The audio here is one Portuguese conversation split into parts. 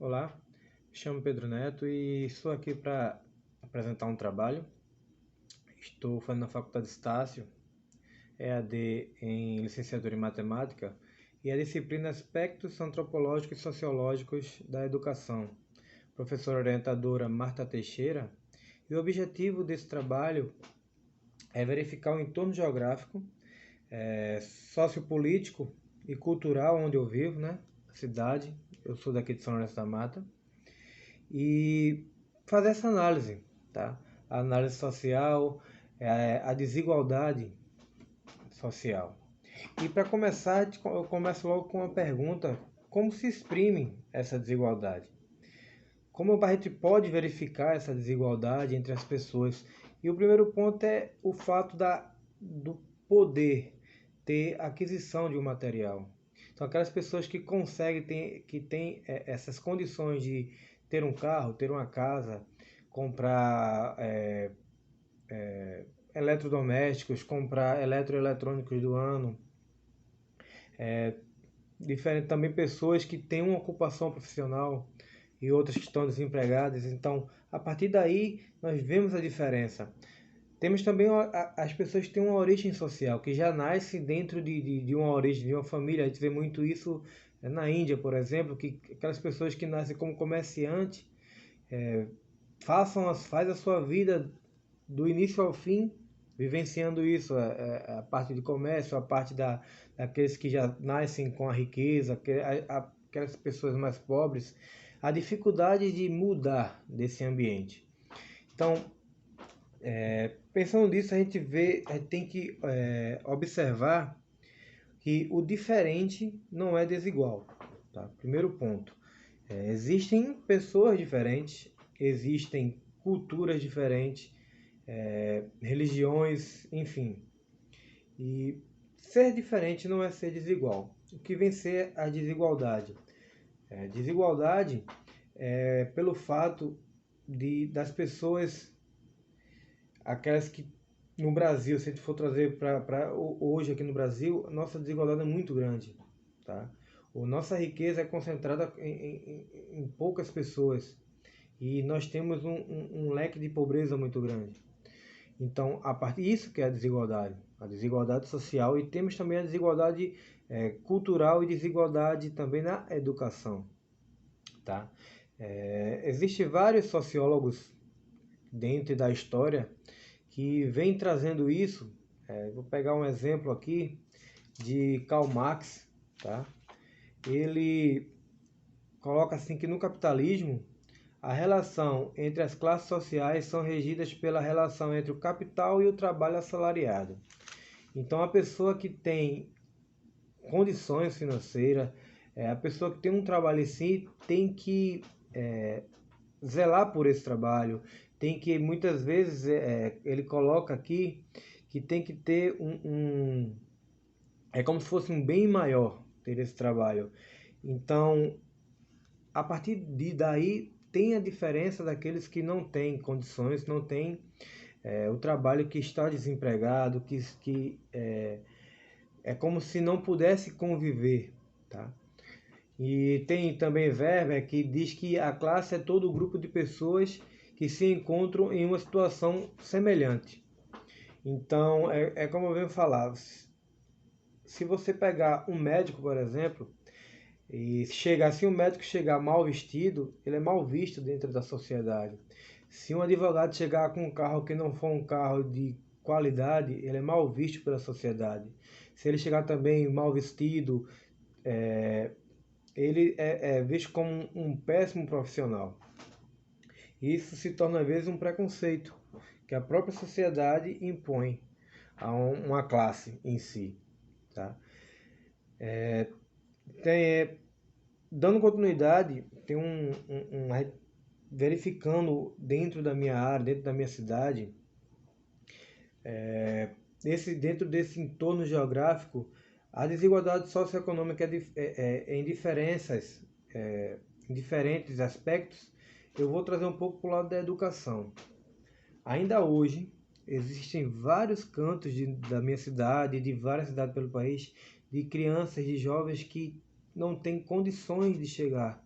Olá, me chamo Pedro Neto e estou aqui para apresentar um trabalho. Estou fazendo na Faculdade Estácio, EAD em Licenciatura em Matemática e a disciplina Aspectos Antropológicos e Sociológicos da Educação. Professora orientadora Marta Teixeira. E o objetivo desse trabalho é verificar o entorno geográfico, sociopolítico e cultural onde eu vivo, né? Cidade, eu sou daqui de São Lourenço da Mata. E fazer essa análise, tá? A análise social, a desigualdade social. E para começar, eu começo logo com uma pergunta: como se exprime essa desigualdade? Como a gente pode verificar essa desigualdade entre as pessoas? E o primeiro ponto é o fato do poder ter aquisição de um material. Então, aquelas pessoas que conseguem que têm essas condições de ter um carro, ter uma casa, comprar eletrodomésticos, comprar eletroeletrônicos do ano, diferente também pessoas que têm uma ocupação profissional e outras que estão desempregadas. Então, a partir daí, nós vemos a diferença. Temos também as pessoas que têm uma origem social, que já nascem dentro de uma origem, de uma família. A gente vê muito isso na Índia, por exemplo, que aquelas pessoas que nascem como comerciante faz a sua vida do início ao fim, vivenciando isso, a parte de comércio, a parte daqueles que já nascem com a riqueza, aquelas pessoas mais pobres, a dificuldade de mudar desse ambiente. Então, pensando nisso, a gente tem que observar que o diferente não é desigual. Tá? Primeiro ponto. Existem pessoas diferentes, existem culturas diferentes, religiões, enfim. E ser diferente não é ser desigual. O que vem ser a desigualdade? Desigualdade é pelo fato das pessoas, aquelas que no Brasil, se a gente for trazer para hoje aqui no Brasil, a nossa desigualdade é muito grande. Tá? A nossa riqueza é concentrada em poucas pessoas e nós temos um leque de pobreza muito grande. Então, a partir disso que é a desigualdade social, e temos também a desigualdade cultural e desigualdade também na educação. Tá? Existem vários sociólogos dentro da história que vêm trazendo isso. Vou pegar um exemplo aqui de Karl Marx. Tá? Ele coloca assim que no capitalismo a relação entre as classes sociais são regidas pela relação entre o capital e o trabalho assalariado. Então, a pessoa que tem condições financeiras, a pessoa que tem um trabalho em si, tem que zelar por esse trabalho, tem que, muitas vezes, ele coloca aqui que tem que ter é como se fosse um bem maior ter esse trabalho. Então, a partir de daí, tem a diferença daqueles que não têm condições, não têm o trabalho, que está desempregado, que é como se não pudesse conviver. Tá? E tem também Weber que diz que a classe é todo o grupo de pessoas que se encontram em uma situação semelhante. Então, é como eu venho falar, se você pegar um médico, por exemplo, e se um médico chegar mal vestido, ele é mal visto dentro da sociedade. Se um advogado chegar com um carro que não for um carro de qualidade, ele é mal visto pela sociedade. Se ele chegar também mal vestido, ele é visto como um péssimo profissional. Isso se torna às vezes um preconceito que a própria sociedade impõe a uma classe em si. Tá? Dando continuidade, tem verificando dentro da minha área, dentro da minha cidade, dentro desse entorno geográfico, a desigualdade socioeconômica em em diferentes aspectos. Eu vou trazer um pouco para o lado da educação. Ainda hoje, existem vários cantos da minha cidade e de várias cidades pelo país, de crianças, de jovens que não têm condições de chegar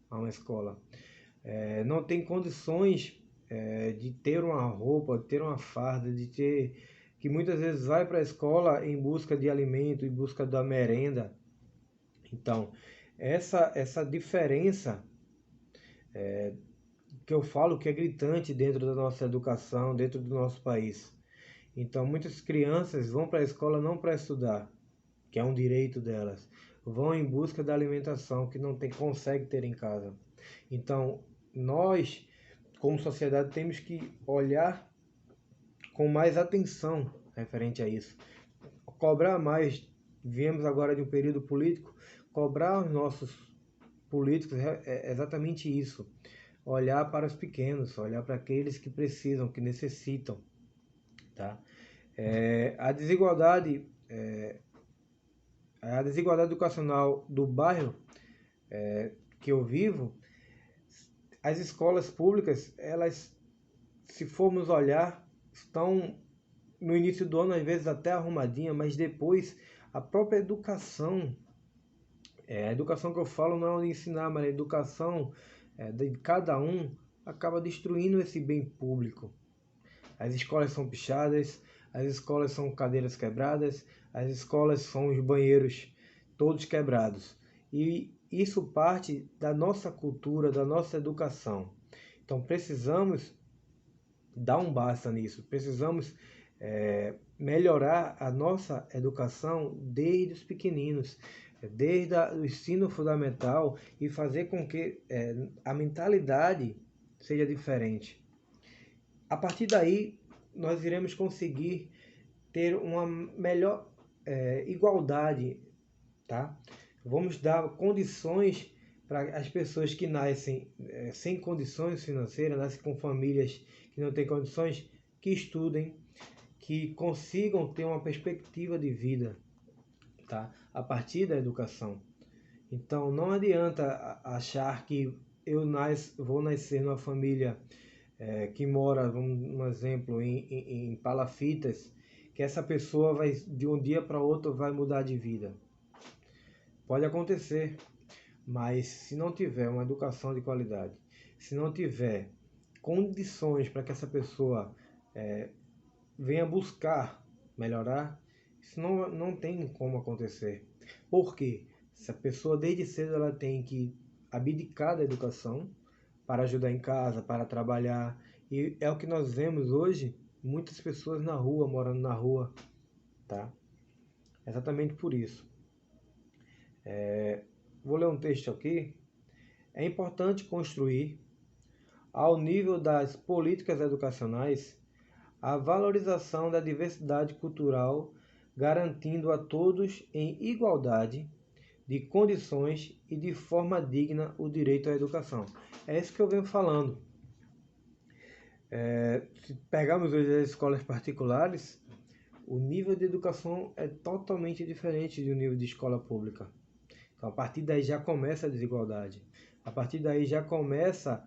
a uma escola. Não tem condições de ter uma roupa, de ter uma farda, que muitas vezes vai para a escola em busca de alimento, em busca da merenda. Então, essa diferença que eu falo que é gritante dentro da nossa educação, dentro do nosso país. Então, muitas crianças vão para a escola não para estudar, que é um direito delas, vão em busca da alimentação que não consegue ter em casa. Então, nós, como sociedade, temos que olhar com mais atenção referente a isso. Cobrar mais, viemos agora de um período político, cobrar os nossos políticos é exatamente isso. Olhar para os pequenos, olhar para aqueles que precisam, que necessitam. Tá? A desigualdade educacional do bairro que eu vivo, as escolas públicas, elas, se formos olhar, estão no início do ano às vezes até arrumadinha, mas depois a própria educação, a educação que eu falo não é de ensinar, mas a educação de cada um acaba destruindo esse bem público. As escolas são pichadas, as escolas são cadeiras quebradas, as escolas são os banheiros todos quebrados. E isso parte da nossa cultura, da nossa educação. Então precisamos dar um basta nisso, precisamos melhorar a nossa educação desde os pequeninos, desde o ensino fundamental, e fazer com que a mentalidade seja diferente. A partir daí, nós iremos conseguir ter uma melhor igualdade, tá? Vamos dar condições para as pessoas que nascem sem condições financeiras, nascem com famílias que não têm condições, que estudem, que consigam ter uma perspectiva de vida, tá? A partir da educação. Então, não adianta achar que vou nascer numa família que mora, um exemplo, em Palafitas, que essa pessoa vai, de um dia para outro, vai mudar de vida. Pode acontecer, mas se não tiver uma educação de qualidade, se não tiver condições para que essa pessoa venha buscar melhorar, isso não tem como acontecer. Por quê? Se a pessoa desde cedo ela tem que abdicar da educação para ajudar em casa, para trabalhar, e é o que nós vemos hoje, muitas pessoas na rua, morando na rua, tá? Exatamente por isso. Vou ler um texto aqui. É importante construir, ao nível das políticas educacionais, a valorização da diversidade cultural, garantindo a todos em igualdade de condições e de forma digna o direito à educação. É isso que eu venho falando. Se pegarmos hoje as escolas particulares, o nível de educação é totalmente diferente do nível de escola pública. Então, a partir daí já começa a desigualdade. A partir daí já começa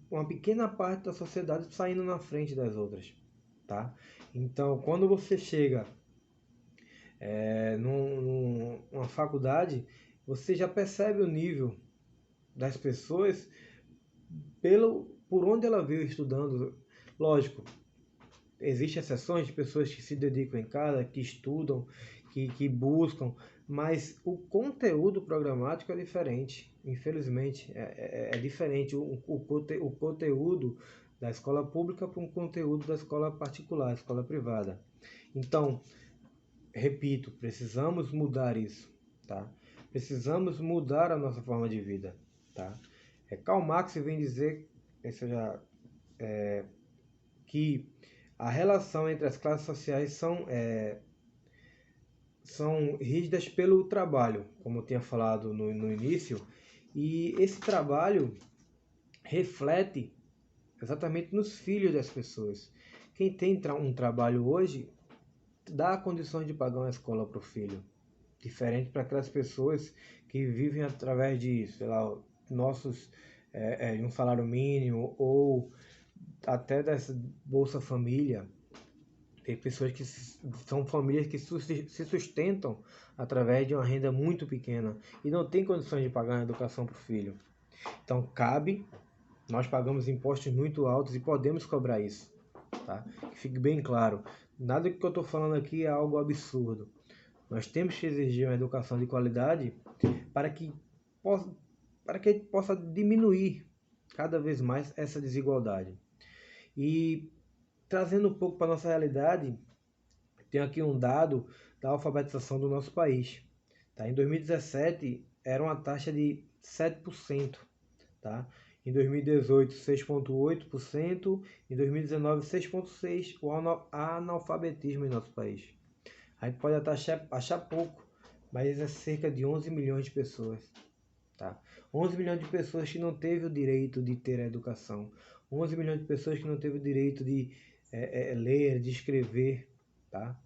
uma pequena parte da sociedade saindo na frente das outras. Tá? Então, quando você chega numa faculdade, você já percebe o nível das pessoas por onde ela veio estudando. Lógico, existem exceções de pessoas que se dedicam em casa, que estudam, que buscam, mas o conteúdo programático é diferente. Infelizmente, é diferente o conteúdo da escola pública para um conteúdo da escola particular, escola privada. Então, repito, precisamos mudar isso, tá? Precisamos mudar a nossa forma de vida, tá? Karl Marx vem dizer que a relação entre as classes sociais são rígidas pelo trabalho, como eu tinha falado no início, e esse trabalho reflete exatamente nos filhos das pessoas. Quem tem um trabalho hoje dá condições de pagar uma escola para o filho, diferente para aquelas pessoas que vivem através de, sei lá, de um salário mínimo ou até dessa Bolsa Família. Tem pessoas que são famílias que se sustentam através de uma renda muito pequena e não tem condições de pagar uma educação para o filho. Então cabe, nós pagamos impostos muito altos e podemos cobrar isso, tá? Que fique bem claro, nada que eu estou falando aqui é algo absurdo. Nós temos que exigir uma educação de qualidade para que possa diminuir cada vez mais essa desigualdade. E trazendo um pouco para a nossa realidade, tem aqui um dado da alfabetização do nosso país. Tá? Em 2017, era uma taxa de 7%. Tá? Em 2018, 6,8%. Em 2019, 6,6% o analfabetismo em nosso país. A gente pode até achar pouco, mas é cerca de 11 milhões de pessoas. Tá? 11 milhões de pessoas que não teve o direito de ter a educação. 11 milhões de pessoas que não teve o direito de ler, de escrever. Tá?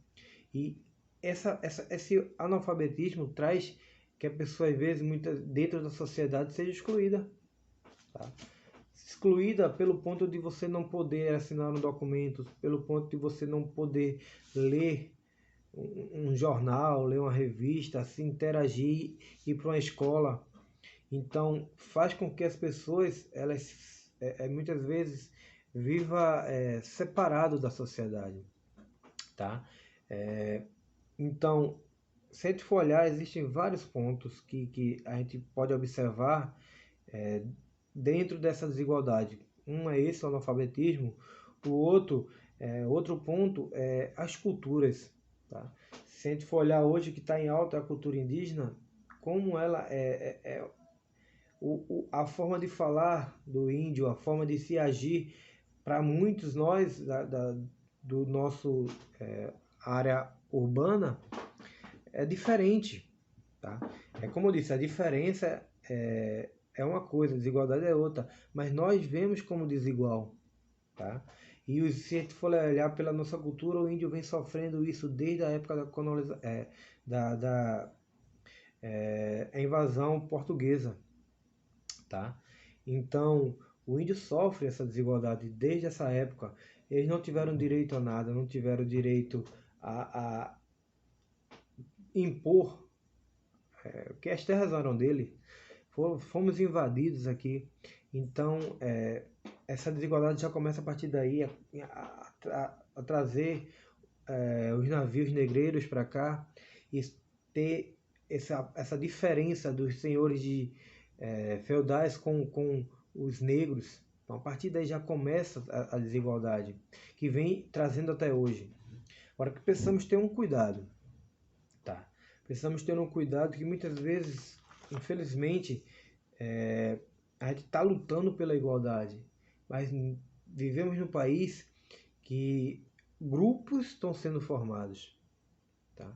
E esse analfabetismo traz que a pessoa, às vezes, dentro da sociedade, seja excluída. Tá? Excluída pelo ponto de você não poder assinar um documento, pelo ponto de você não poder ler um jornal, ler uma revista, se interagir, ir para uma escola. Então, faz com que as pessoas, elas muitas vezes, viva separado da sociedade, tá? Então, se a gente for olhar, existem vários pontos que a gente pode observar dentro dessa desigualdade. Um é esse, o analfabetismo. O outro ponto é as culturas, tá? Se a gente for olhar hoje que está em alta a cultura indígena, como ela a forma de falar do índio, a forma de se agir, para muitos nós do nosso área urbana, é diferente, tá? É como eu disse, a diferença é uma coisa, a desigualdade é outra, mas nós vemos como desigual, tá? E se a gente for olhar pela nossa cultura, o índio vem sofrendo isso desde a época da invasão portuguesa, tá? Então, o índio sofre essa desigualdade desde essa época. Eles não tiveram direito a nada, não tiveram direito a impor que as terras eram dele. Fomos invadidos aqui. Então, essa desigualdade já começa a partir daí a trazer os navios negreiros para cá e ter essa diferença dos senhores de feudais com os negros. Então, a partir daí já começa a desigualdade, que vem trazendo até hoje. Agora que precisamos ter um cuidado, tá? Precisamos ter um cuidado que muitas vezes, infelizmente, a gente está lutando pela igualdade, mas vivemos num país que grupos estão sendo formados, tá?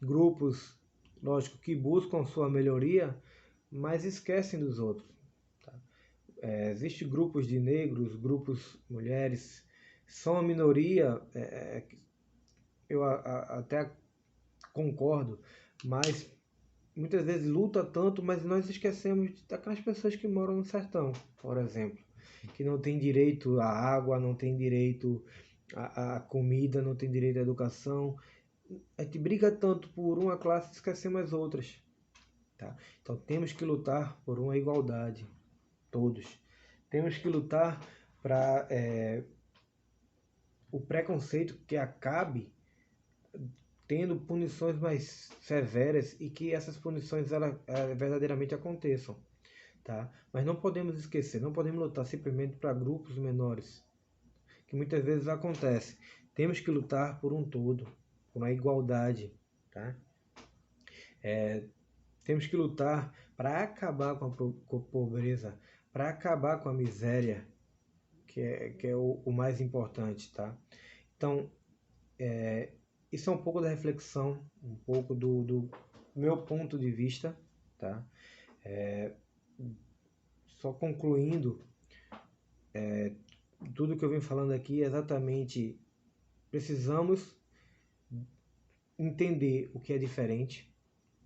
Grupos, lógico, que buscam sua melhoria, mas esquecem dos outros. Tá? Existem grupos de negros, grupos mulheres, são a minoria, eu até concordo, mas muitas vezes luta tanto, mas nós esquecemos daquelas pessoas que moram no sertão, por exemplo, que não tem direito à água, não tem direito à comida, não tem direito à educação. A gente briga tanto por uma classe e esquecemos as outras. Tá? Então temos que lutar por uma igualdade, todos. Temos que lutar para o preconceito que acabe tendo punições mais severas e que essas punições verdadeiramente aconteçam. Tá? Mas não podemos esquecer, não podemos lutar simplesmente para grupos menores, que muitas vezes acontece. Temos que lutar por um todo, por uma igualdade. Tá? Temos que lutar para acabar com a pobreza, para acabar com a miséria, que é o mais importante, tá? Então, isso é um pouco da reflexão, um pouco do meu ponto de vista, tá? Só concluindo, tudo que eu vim falando aqui é exatamente, precisamos entender o que é diferente,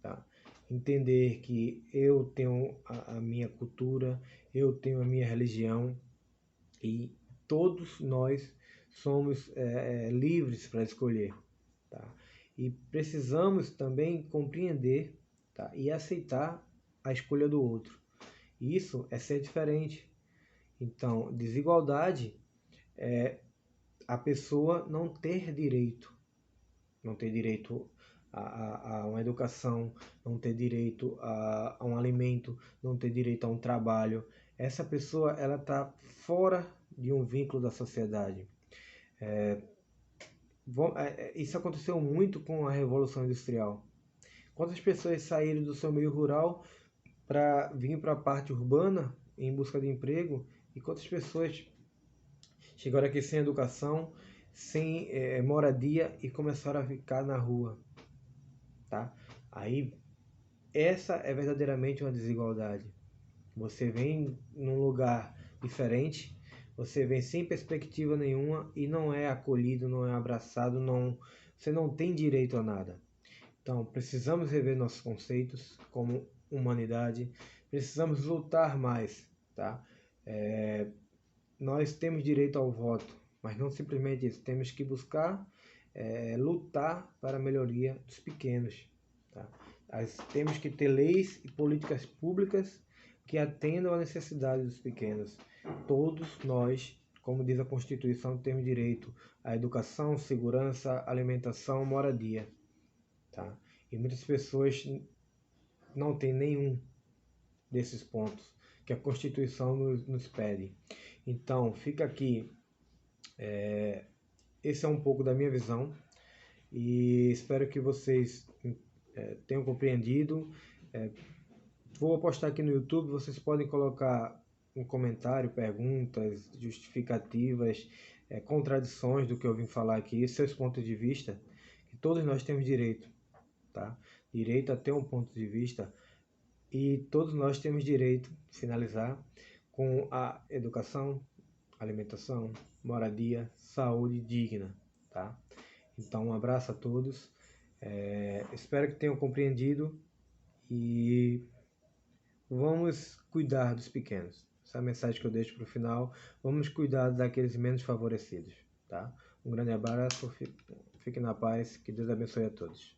tá? Entender que eu tenho a minha cultura, eu tenho a minha religião e todos nós somos livres para escolher, tá? E precisamos também compreender, tá? E aceitar a escolha do outro. Isso é ser diferente. Então, desigualdade é a pessoa não ter direito a uma educação, não ter direito a um alimento, não ter direito a um trabalho. Essa pessoa ela está fora de um vínculo da sociedade. Isso aconteceu muito com a Revolução Industrial. Quantas pessoas saíram do seu meio rural para vir para a parte urbana em busca de emprego, e quantas pessoas chegaram aqui sem educação, sem moradia e começaram a ficar na rua, tá? Aí essa é verdadeiramente uma desigualdade. Você vem num lugar diferente, você vem sem perspectiva nenhuma e não é acolhido, não é abraçado, você não tem direito a nada. Então, precisamos rever nossos conceitos como humanidade, precisamos lutar mais, tá? Nós temos direito ao voto, mas não simplesmente isso, temos que buscar lutar para a melhoria dos pequenos, tá? Temos que ter leis e políticas públicas que atendam à necessidade dos pequenos. Todos nós, como diz a Constituição, temos direito à educação, segurança, alimentação, moradia, tá? E muitas pessoas não têm nenhum desses pontos que a Constituição nos pede. Então, fica aqui, esse é um pouco da minha visão e espero que vocês tenham compreendido. Vou postar aqui no YouTube, vocês podem colocar um comentário, perguntas, justificativas, contradições do que eu vim falar aqui, seus pontos de vista, que todos nós temos direito, tá? Direito a ter um ponto de vista, e todos nós temos direito, finalizar, com a educação, alimentação, moradia, saúde digna, tá? Então, um abraço a todos, espero que tenham compreendido e vamos cuidar dos pequenos. Essa é a mensagem que eu deixo para o final. Vamos cuidar daqueles menos favorecidos, tá? Um grande abraço, fiquem na paz, que Deus abençoe a todos.